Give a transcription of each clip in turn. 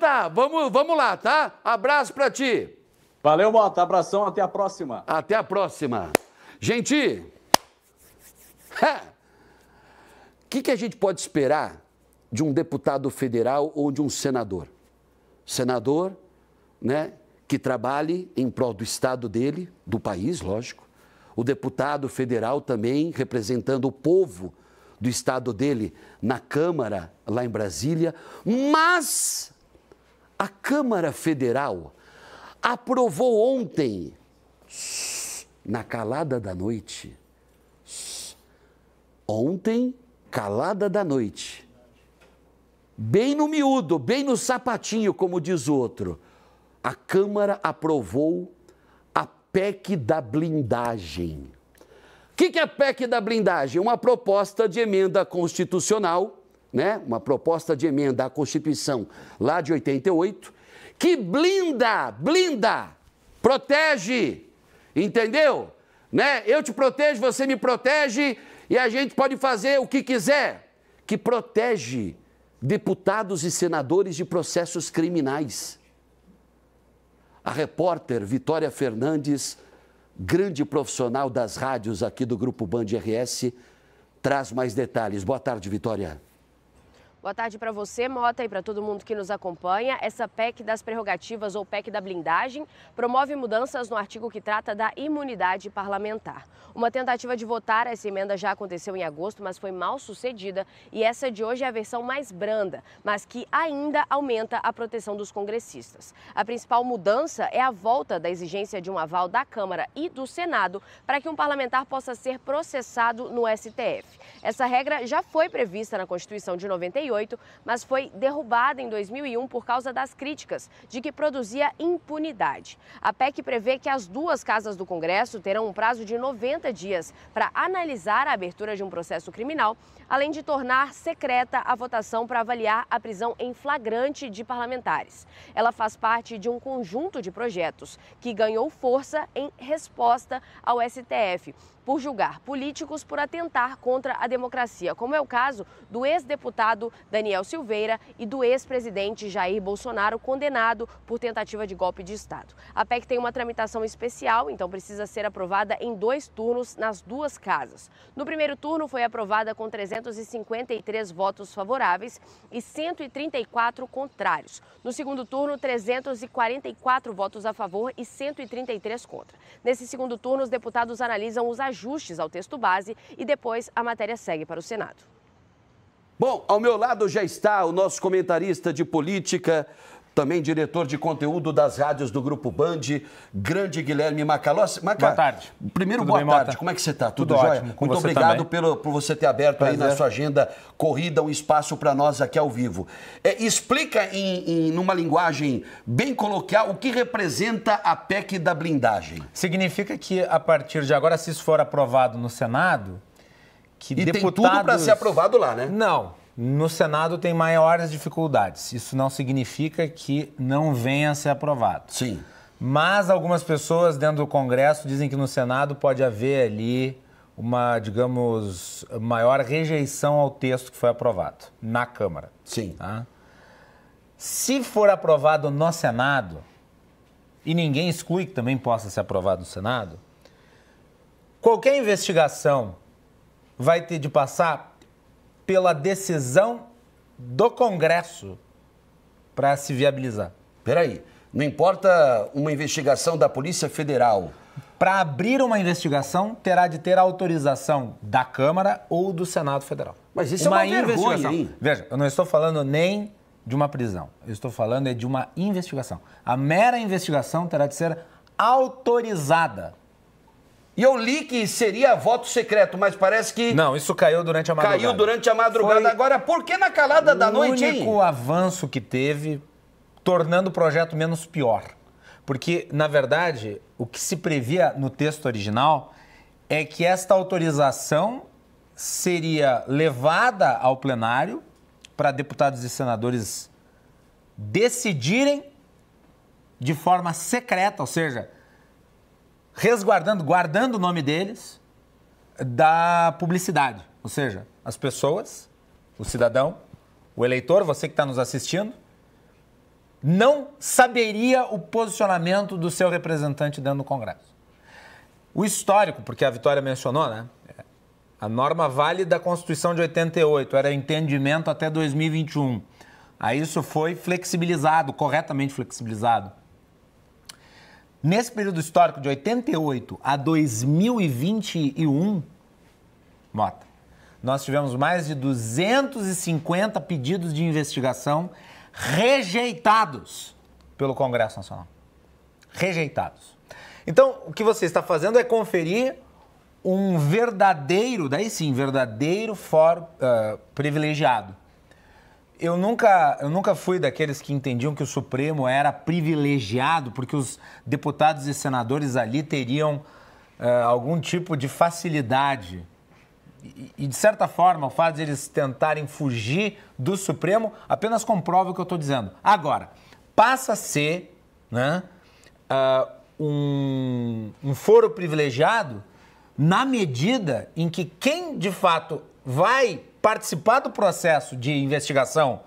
Mota, vamos lá, tá? Abraço pra ti. Valeu, Mota. Abração, até a próxima. Até a próxima. Gente, o que a gente pode esperar de um deputado federal ou de um senador? Senador, né, que trabalhe em prol do estado dele, do país, lógico. O deputado federal também representando o povo do estado dele na Câmara, lá em Brasília. Mas a Câmara Federal aprovou ontem, na calada da noite, ontem, calada da noite, bem no miúdo, bem no sapatinho, como diz o outro, a Câmara aprovou a PEC da blindagem. O que é a PEC da blindagem? Uma proposta de emenda constitucional, né? Uma proposta de emenda à Constituição lá de 88, que blinda, protege, entendeu? Né? Eu te protejo, você me protege e a gente pode fazer o que quiser, que protege deputados e senadores de processos criminais. A repórter Vitória Fernandes, grande profissional das rádios aqui do Grupo Band RS, traz mais detalhes. Boa tarde, Vitória. Boa tarde para você, Mota, e para todo mundo que nos acompanha. Essa PEC das prerrogativas ou PEC da blindagem promove mudanças no artigo que trata da imunidade parlamentar. Uma tentativa de votar essa emenda já aconteceu em agosto, mas foi mal sucedida, e essa de hoje é a versão mais branda, mas que ainda aumenta a proteção dos congressistas. A principal mudança é a volta da exigência de um aval da Câmara e do Senado para que um parlamentar possa ser processado no STF. Essa regra já foi prevista na Constituição de 98, mas foi derrubada em 2001 por causa das críticas de que produzia impunidade. A PEC prevê que as duas casas do Congresso terão um prazo de 90 dias para analisar a abertura de um processo criminal, além de tornar secreta a votação para avaliar a prisão em flagrante de parlamentares. Ela faz parte de um conjunto de projetos que ganhou força em resposta ao STF, por julgar políticos por atentar contra a democracia, como é o caso do ex-deputado Daniel Silveira e do ex-presidente Jair Bolsonaro, condenado por tentativa de golpe de Estado. A PEC tem uma tramitação especial, então precisa ser aprovada em 2 turnos nas 2 casas. No primeiro turno foi aprovada com 353 votos favoráveis e 134 contrários. No segundo turno, 344 votos a favor e 133 contra. Nesse segundo turno, os deputados analisam os ajustes ao texto base e depois a matéria segue para o Senado. Bom, ao meu lado já está o nosso comentarista de política, também diretor de conteúdo das rádios do Grupo Band, grande Guilherme Macalossi. Boa tarde. Primeiro, Tudo boa bem, tarde. Mota? Como é que você está? Tudo jóia? ótimo. Com Muito você obrigado também. por você ter aberto aí na sua agenda corrida um espaço para nós aqui ao vivo. Explica numa linguagem bem coloquial o que representa a PEC da blindagem. Significa que a partir de agora, se isso for aprovado no Senado, que e deputados... tem tudo para ser aprovado lá, né? Não. No Senado tem maiores dificuldades. Isso não significa que não venha a ser aprovado. Sim. Mas algumas pessoas dentro do Congresso dizem que no Senado pode haver ali uma, digamos, maior rejeição ao texto que foi aprovado na Câmara. Sim. Tá? Se for aprovado no Senado, e ninguém exclui que também possa ser aprovado no Senado, qualquer investigação vai ter de passar pela decisão do Congresso para se viabilizar. Peraí, não importa uma investigação da Polícia Federal. Para abrir uma investigação, terá de ter autorização da Câmara ou do Senado Federal. Mas isso é uma vergonha, hein? Veja, eu não estou falando nem de uma prisão. Eu estou falando de uma investigação. A mera investigação terá de ser autorizada. E eu li que seria voto secreto, mas parece que... Não, isso caiu durante a madrugada. Caiu durante a madrugada. Foi... Agora, por que na calada da noite, hein? O único avanço que teve, tornando o projeto menos pior. Porque, na verdade, o que se previa no texto original é que esta autorização seria levada ao plenário para deputados e senadores decidirem de forma secreta, ou seja, guardando o nome deles da publicidade. Ou seja, as pessoas, o cidadão, o eleitor, você que está nos assistindo, não saberia o posicionamento do seu representante dentro do Congresso. O histórico, porque a Vitória mencionou, né? A norma vale da Constituição de 88, era entendimento até 2021. Aí isso foi flexibilizado, corretamente flexibilizado. Nesse período histórico de 88 a 2021, Mota, nós tivemos mais de 250 pedidos de investigação rejeitados pelo Congresso Nacional. Rejeitados. Então, o que você está fazendo é conferir um verdadeiro, daí sim, verdadeiro fórum privilegiado. Eu nunca fui daqueles que entendiam que o Supremo era privilegiado porque os deputados e senadores ali teriam algum tipo de facilidade. E, de certa forma, o fato de eles tentarem fugir do Supremo apenas comprova o que eu estou dizendo. Agora, passa a ser, né, um foro privilegiado na medida em que quem, de fato, vai participar do processo de investigação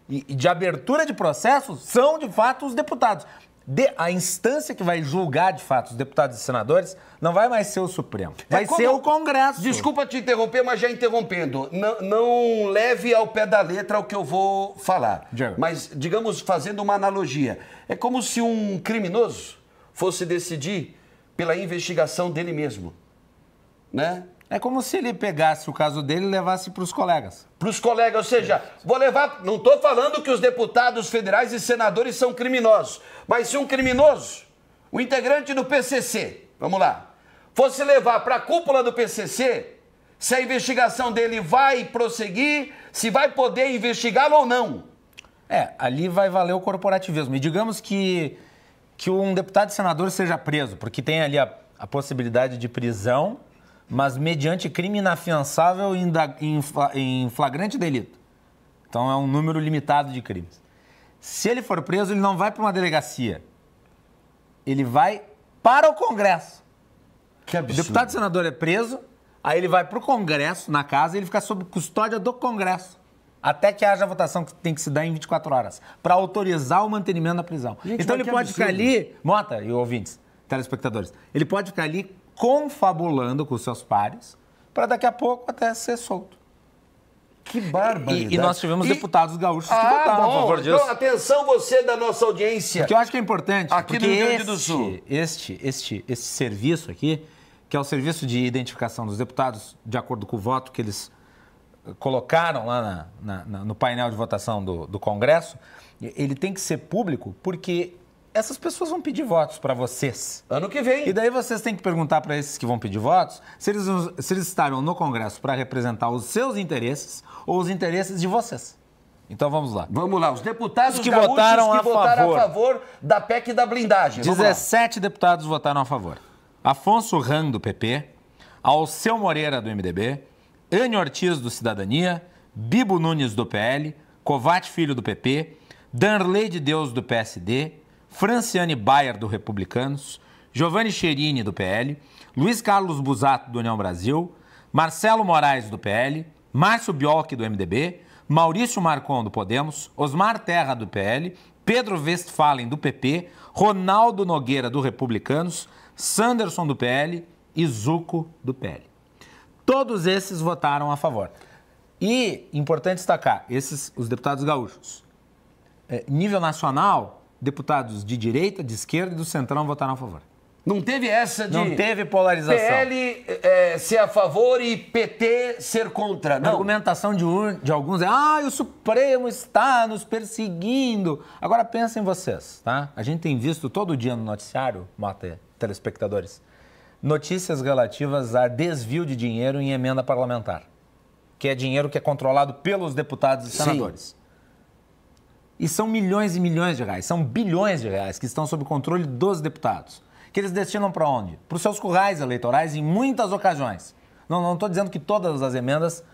e de abertura de processos são, de fato, os deputados. A instância que vai julgar, de fato, os deputados e senadores não vai mais ser o Supremo, vai ser o Congresso. Desculpa te interromper, mas já interrompendo. Não leve ao pé da letra o que eu vou falar. Diego. Mas, digamos, fazendo uma analogia, é como se um criminoso fosse decidir pela investigação dele mesmo, né? É como se ele pegasse o caso dele e levasse para os colegas. Para os colegas, ou seja, vou levar... Não estou falando que os deputados federais e senadores são criminosos, mas se um criminoso, o integrante do PCC, vamos lá, fosse levar para a cúpula do PCC, se a investigação dele vai prosseguir, se vai poder investigá-lo ou não. Ali vai valer o corporativismo. E digamos que um deputado e senador seja preso, porque tem ali a possibilidade de prisão, mas mediante crime inafiançável em flagrante delito. Então é um número limitado de crimes. Se ele for preso, ele não vai para uma delegacia. Ele vai para o Congresso. Que absurdo. O deputado e senador é preso, aí ele vai para o Congresso, na casa, e ele fica sob custódia do Congresso. Até que haja a votação que tem que se dar em 24 horas, para autorizar o mantenimento da prisão. Gente, então ele pode ficar ali, Mota e ouvintes, telespectadores, ele pode ficar ali confabulando com os seus pares para daqui a pouco até ser solto. Que barbaridade. E nós tivemos deputados gaúchos que votaram a favor disso. Então, atenção você da nossa audiência. O que eu acho que é importante, aqui no Rio Grande do Sul. Este serviço aqui, que é o serviço de identificação dos deputados, de acordo com o voto que eles colocaram lá no painel de votação do Congresso, ele tem que ser público porque essas pessoas vão pedir votos para vocês. Ano que vem. E daí vocês têm que perguntar para esses que vão pedir votos se eles estarão no Congresso para representar os seus interesses ou os interesses de vocês. Então vamos lá. Vamos lá. Os deputados que votaram a favor da PEC da blindagem. 17 deputados votaram a favor. Afonso Ram, do PP, Alceu Moreira, do MDB, Anne Ortiz, do Cidadania, Bibo Nunes, do PL, Kovács Filho, do PP, Danley de Deus, do PSD, Franciane Bayer, do Republicanos, Giovanni Cherini, do PL, Luiz Carlos Busato, do União Brasil, Marcelo Moraes, do PL, Márcio Biolchi, do MDB, Maurício Marcon, do Podemos, Osmar Terra, do PL, Pedro Westphalen, do PP, Ronaldo Nogueira, do Republicanos, Sanderson, do PL e Zucco, do PL. Todos esses votaram a favor. E, importante destacar, os deputados gaúchos. Nível nacional, deputados de direita, de esquerda e do centrão votaram a favor. Não teve essa de... Não teve polarização. PL ser a favor e PT ser contra, não. A argumentação de alguns é o Supremo está nos perseguindo. Agora pensem vocês, tá? A gente tem visto todo dia no noticiário, Mota, telespectadores, notícias relativas a desvio de dinheiro em emenda parlamentar, que é dinheiro que é controlado pelos deputados e senadores. Sim. E são milhões e milhões de reais, são bilhões de reais que estão sob controle dos deputados. Que eles destinam para onde? Para os seus currais eleitorais em muitas ocasiões. Não estou dizendo que todas as emendas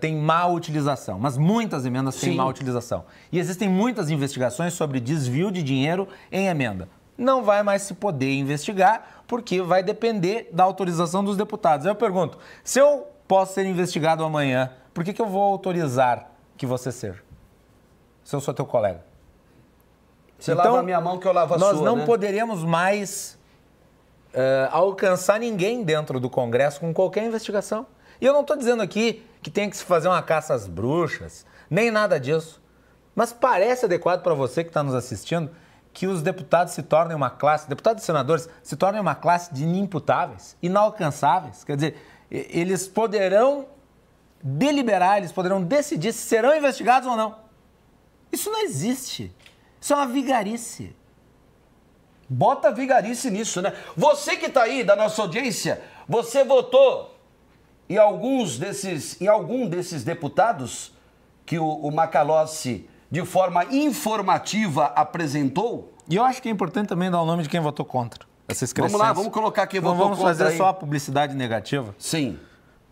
têm má utilização, mas muitas emendas têm má utilização. E existem muitas investigações sobre desvio de dinheiro em emenda. Não vai mais se poder investigar porque vai depender da autorização dos deputados. Eu pergunto, se eu posso ser investigado amanhã, por que eu vou autorizar que você seja? Se eu sou teu colega. Você lava a minha mão que eu lavo a sua, nós não né? poderemos mais alcançar ninguém dentro do Congresso com qualquer investigação. E eu não estou dizendo aqui que tem que se fazer uma caça às bruxas, nem nada disso. Mas parece adequado para você que está nos assistindo que os deputados se tornem uma classe, deputados e senadores se tornem uma classe de inimputáveis, inalcançáveis. Quer dizer, eles poderão deliberar, eles poderão decidir se serão investigados ou não. Isso não existe. Isso é uma vigarice. Bota vigarice nisso, né? Você que está aí da nossa audiência, você votou em algum desses deputados que o Macalossi, de forma informativa, apresentou? E eu acho que é importante também dar o nome de quem votou contra. Vamos lá, vamos colocar quem votou contra. Vamos fazer aí. só a publicidade negativa? Sim.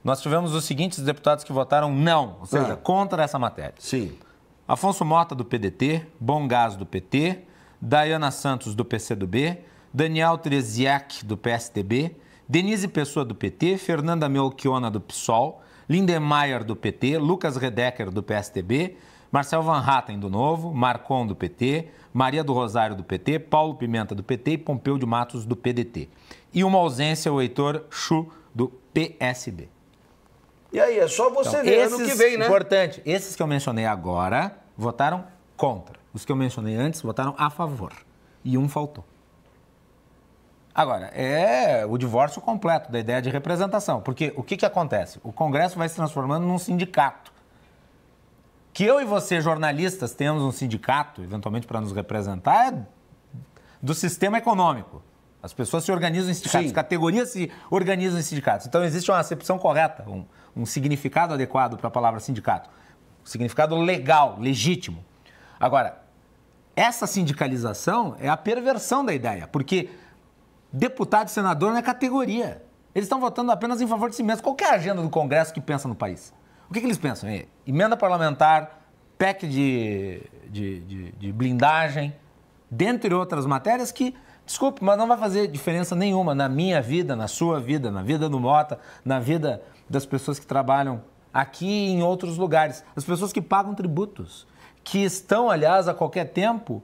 Nós tivemos os seguintes deputados que votaram não, ou seja, contra essa matéria. Sim. Afonso Mota, do PDT, Bom Gás, do PT, Dayana Santos, do PCdoB, Daniel Treziak, do PSDB, Denise Pessoa, do PT, Fernanda Melchiona, do PSOL, Lindemeyer, do PT, Lucas Redecker, do PSDB, Marcel Van Hatten, do Novo, Marcon, do PT, Maria do Rosário, do PT, Paulo Pimenta, do PT e Pompeu de Matos, do PDT. E uma ausência, o Heitor Chu, do PSB. E aí, é só você ver ano que vem, né? Importante, esses que eu mencionei agora votaram contra. Os que eu mencionei antes votaram a favor. E um faltou. Agora, é o divórcio completo da ideia de representação. Porque o que acontece? O Congresso vai se transformando num sindicato. Que eu e você, jornalistas, tenhamos um sindicato, eventualmente para nos representar, é do sistema econômico. As pessoas se organizam em sindicatos, Sim. categorias se organizam em sindicatos. Então, existe uma acepção correta, um significado adequado para a palavra sindicato. Um significado legal, legítimo. Agora, essa sindicalização é a perversão da ideia, porque deputado e senador não é categoria. Eles estão votando apenas em favor de si mesmos. Qual que é a agenda do Congresso que pensa no país? O que eles pensam? Emenda parlamentar, PEC de blindagem, dentre outras matérias que, desculpe, mas não vai fazer diferença nenhuma na minha vida, na sua vida, na vida do Mota, na vida das pessoas que trabalham aqui e em outros lugares. As pessoas que pagam tributos, que estão, aliás, a qualquer tempo,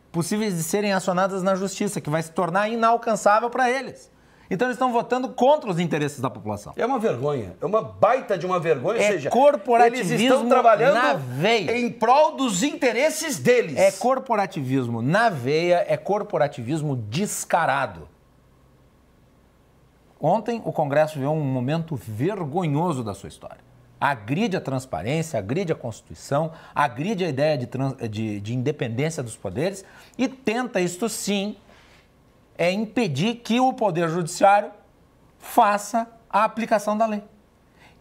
possíveis de serem acionadas na justiça, que vai se tornar inalcançável para eles. Então, eles estão votando contra os interesses da população. É uma vergonha, é uma baita de uma vergonha. É ou seja, corporativismo eles estão trabalhando na veia. em prol dos interesses deles. É corporativismo na veia, é corporativismo descarado. Ontem, o Congresso viveu um momento vergonhoso da sua história. Agride a transparência, agride a Constituição, agride a ideia de independência dos poderes e tenta, isto sim, impedir que o Poder Judiciário faça a aplicação da lei.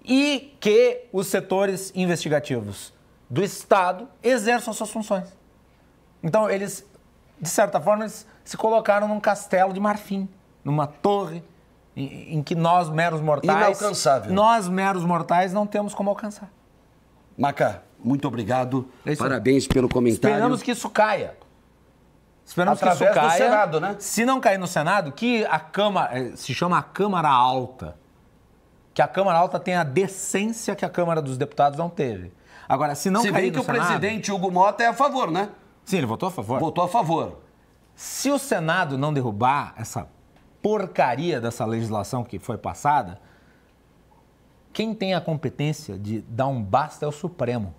E que os setores investigativos do Estado exerçam suas funções. Então, eles, de certa forma, eles se colocaram num castelo de marfim, numa torre em que nós, meros mortais... Inalcançável. Nós, meros mortais, não temos como alcançar. Maca, muito obrigado. Parabéns pelo comentário. Esperamos que isso caia. Esperamos Através que isso caia. do Senado, né? Se não cair no Senado, que a Câmara, se chama a Câmara Alta, que a Câmara Alta tem a decência que a Câmara dos Deputados não teve. Agora, se não cair no Senado... Se bem que o presidente Hugo Mota é a favor, né? Sim, ele votou a favor. Votou a favor. Se o Senado não derrubar essa porcaria dessa legislação que foi passada, quem tem a competência de dar um basta é o Supremo.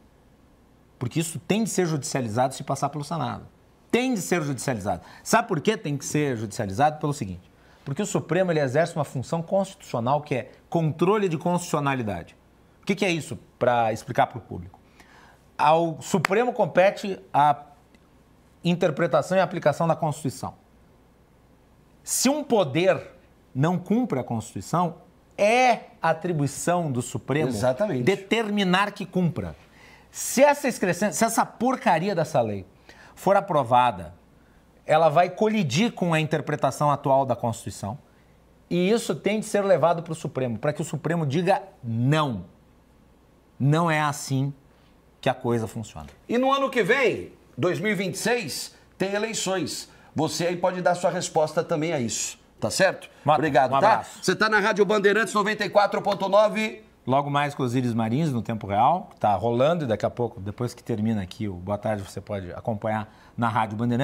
Porque isso tem de ser judicializado se passar pelo Senado. Tem de ser judicializado. Sabe por que tem que ser judicializado? Pelo seguinte, porque o Supremo ele exerce uma função constitucional que é controle de constitucionalidade. O que é isso, para explicar para o público? Ao Supremo compete a interpretação e aplicação da Constituição. Se um poder não cumpre a Constituição, é atribuição do Supremo Exatamente. determinar que cumpra. Se essa porcaria dessa lei for aprovada, ela vai colidir com a interpretação atual da Constituição e isso tem de ser levado para o Supremo, para que o Supremo diga não. Não é assim que a coisa funciona. E no ano que vem, 2026, tem eleições. Você aí pode dar sua resposta também a isso, tá certo? Mota, Obrigado, um tá? abraço. Você tá na Rádio Bandeirantes 94.9. Logo mais com os Íris Marins no tempo real, que está rolando e daqui a pouco, depois que termina aqui o Boa Tarde, você pode acompanhar na Rádio Bandeirantes.